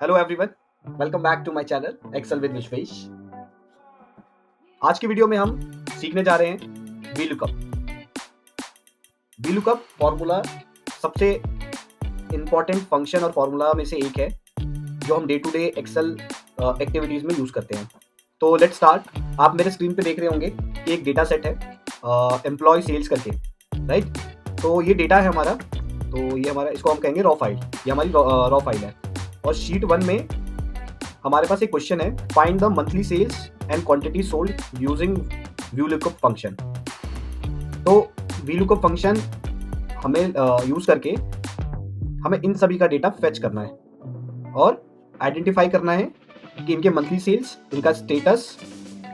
Hello everyone, welcome back to my channel Excel with Vishwesh. आज की video में हम सीखने जा रहे हैं V lookup. V lookup formula सबसे इंपॉर्टेंट फंक्शन और फॉर्मूला में से एक है जो हम day to day Excel activities में यूज करते हैं। तो लेट्स स्टार्ट। आप मेरे स्क्रीन पे देख रहे होंगे कि एक डेटा सेट है एम्प्लॉय सेल्स करके, राइट। तो ये डेटा है हमारा, तो ये हमारा, इसको हम कहेंगे रॉ फाइल। ये हमारी रॉ फाइल है और शीट 1 में हमारे पास एक क्वेश्चन है, find the monthly sales and quantity sold using view lookup function. तो व्यू लुकअप फंक्शन हमें यूज करके हमें इन सभी का डेटा फेच करना है और आइडेंटिफाई करना है कि इनके मंथली सेल्स, इनका स्टेटस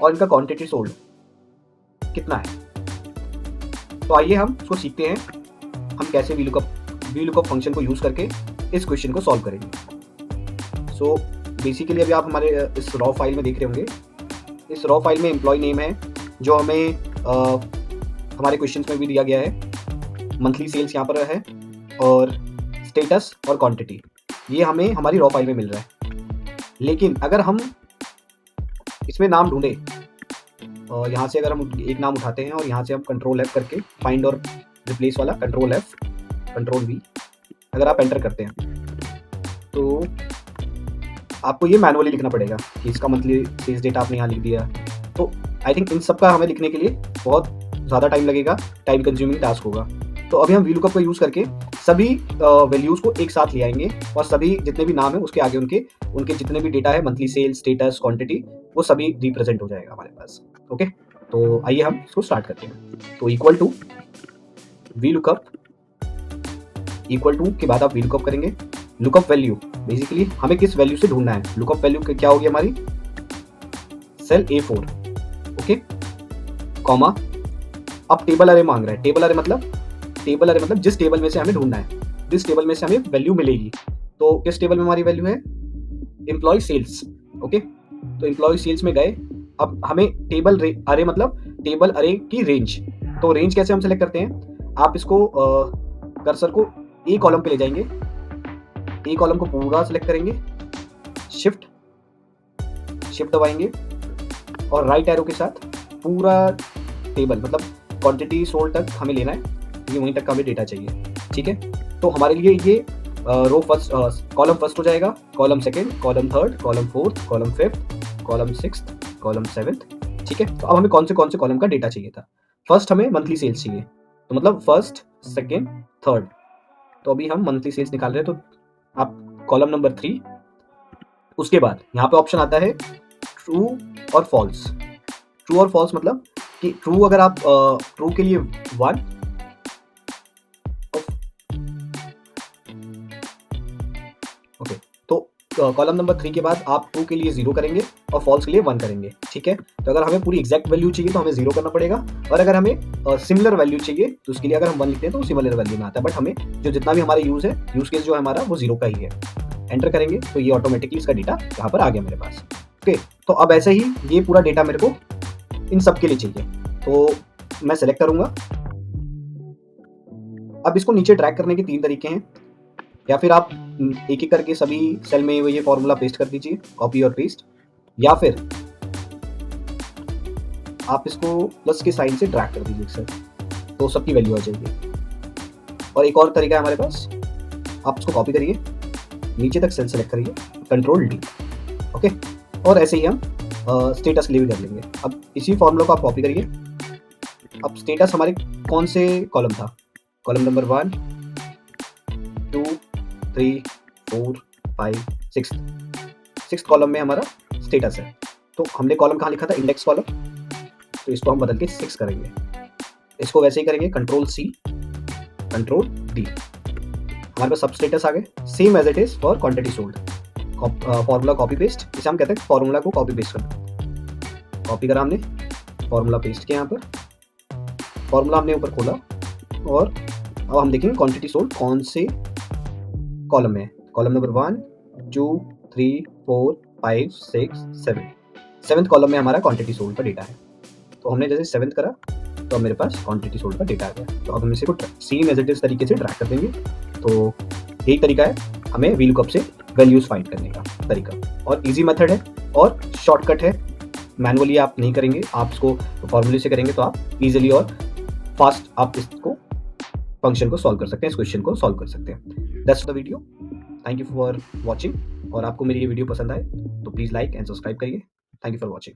और इनका क्वांटिटी सोल्ड कितना है। तो आइए हम इसको सीखते हैं, हम कैसे व्यू लुकअप फंक्शन को यूज करके इस क्वेश्चन को सॉल्व करेंगे। सो बेसिकली अभी आप हमारे इस रॉ फाइल में देख रहे होंगे, इस रॉ फाइल में एम्प्लॉय नेम है जो हमें हमारे क्वेश्चन में भी दिया गया है, मंथली सेल्स यहाँ पर है और स्टेटस और क्वांटिटी ये हमें हमारी रॉ फाइल में मिल रहा है। लेकिन अगर हम इसमें नाम ढूंढे, यहाँ से अगर हम एक नाम उठाते हैं और यहाँ से हम कंट्रोल F करके फाइंड और रिप्लेस वाला कंट्रोल F कंट्रोल V अगर आप एंटर करते हैं तो आपको ये मैनुअली लिखना पड़ेगा कि इसका मंथली सेल्स डेटा आपने यहाँ लिख दिया। तो आई थिंक इन सब का हमें लिखने के लिए बहुत ज़्यादा टाइम लगेगा, टाइम कंज्यूमिंग टास्क होगा। तो अभी हम वी लुकअप को यूज़ करके सभी वैल्यूज़ को एक साथ ले आएंगे और सभी जितने भी नाम है उसके आगे उनके जितने भी डेटा है, मंथली सेल्स, स्टेटस, क्वांटिटी, वो सभी रिप्रेजेंट हो जाएगा हमारे पास। ओके, तो आइए हम इसको स्टार्ट करते हैं। तो equal to V lookup, equal to के बाद आप वी लुकअप करेंगे। लुकअप वैल्यू बेसिकली हमें किस वैल्यू से ढूंढना है। लुकअप वैल्यू क्या होगी हमारी, सेल A4, ओके, कॉमा। अब टेबल अरे मांग रहा है, टेबल अरे मतलब जिस टेबल में से हमें ढूंढना है, जिस टेबल में से हमें वैल्यू मिलेगी। तो किस टेबल में हमारी वैल्यू है, एम्प्लॉय सेल्स, ओके। तो एम्प्लॉय सेल्स में गए, अब हमें टेबल अरे मतलब टेबल अरे की रेंज। तो रेंज कैसे हम सेलेक्ट करते हैं, आप इसको कर्सर को ए कॉलम पे ले जाएंगे, ए कॉलम को पूरा सिलेक्ट करेंगे, शिफ्ट दबाएंगे और राइट एरो के साथ पूरा टेबल मतलब क्वांटिटी सोल्ड तक हमें लेना है, ये वहीं तक का हमें डेटा चाहिए, ठीक है। तो हमारे लिए ये रो फर्स्ट, कॉलम फर्स्ट हो जाएगा, column second, column third, column fourth, column fifth, column sixth, column seventh, ठीक है। तो अब हमें कौन से कॉलम का डेटा चाहिए था। फर्स्ट हमें मंथली सेल्स चाहिए, तो मतलब फर्स्ट, सेकेंड, थर्ड। तो अभी हम मंथली सेल्स निकाल रहे हैं, तो आप कॉलम नंबर 3, उसके बाद यहाँ पे ऑप्शन आता है ट्रू और फॉल्स। ट्रू और फॉल्स मतलब कि ट्रू अगर आप ट्रू के लिए 1, ओके। तो कॉलम नंबर 3 के बाद आप ट्रू के लिए 0 करेंगे और फॉल्स के लिए 1 करेंगे, ठीक है। तो अगर हमें पूरी एग्जैक्ट वैल्यू चाहिए तो हमें 0 करना पड़ेगा, और अगर हमें सिमिलर वैल्यू चाहिए तो उसके लिए अगर हम 1 लिखते हैं तो सिमिलर वैल्यू में आता है। बट हमें जो जितना भी हमारा यूज केस जो है हमारा वो 0 का ही है। एंटर करेंगे तो ये ऑटोमेटिकली इसका डेटा यहाँ पर आ गया मेरे पास, ओके। तो अब ऐसे ही ये पूरा डेटा मेरे को इन सब के लिए चाहिए, तो मैं सेलेक्ट करूंगा। अब इसको नीचे ड्रैग करने के 3 तरीके हैं, या फिर आप एक एक करके सभी सेल में ये फॉर्मूला पेस्ट कर दीजिए, कॉपी और पेस्ट, या फिर आप इसको प्लस के साइन से ड्रैग कर दीजिए सर, तो सबकी वैल्यू आ जाएगी। और एक और तरीका है हमारे पास, आप इसको कॉपी करिए, नीचे तक सेल सेलेक्ट करिए, कंट्रोल D, ओके। और ऐसे ही हम स्टेटस के लिए भी कर लेंगे। अब इसी फॉर्मूला को आप कॉपी करिए। अब स्टेटस हमारे कौन से कॉलम था, कॉलम नंबर 1, 2, 3, 4, 5, 6 कॉलम में हमारा स्टेटस है। तो हमने कॉलम कहाँ लिखा था, इंडेक्स कॉलम, तो इसको हम बदल के 6 करेंगे। इसको वैसे ही करेंगे, कंट्रोल C, कंट्रोल D, हमारे पास सब स्टेटस आ गए, same as it is for quantity sold. Formula copy paste, इसे हम कहते हैं फॉर्मूला को कॉपी पेस्ट करना। कॉपी करा हमने, फॉर्मूला पेस्ट किया, यहाँ पर फॉर्मूला हमने ऊपर खोला, और अब हम देखेंगे क्वांटिटी सोल्ड कौन से कॉलम में है। कॉलम नंबर 1, 2, 3, 4, 5, 6, 7, 7th कॉलम में हमारा क्वांटिटी सोल्ड का डेटा है। तो हमने जैसे 7th करा तो मेरे पास क्वांटिटी सोल्ड का डेटा आ गया। तो अब हम इसे सेम एज इट इज तरीके से ड्रैग कर देंगे। तो यही तरीका है हमें वी लुकअप से वैल्यूज फाइंड करने का तरीका, और इजी मेथड है और शॉर्टकट है। मैनुअली आप नहीं करेंगे, आप इसको फॉर्मूले से करेंगे तो आप इजीली और फास्ट आप इसको फंक्शन को सॉल्व कर सकते हैं, इस क्वेश्चन को सॉल्व कर सकते हैं। That's the video. Thank you for watching. और आपको मेरी ये वीडियो पसंद आए तो प्लीज़ लाइक एंड सब्सक्राइब करिए। Thank you for watching.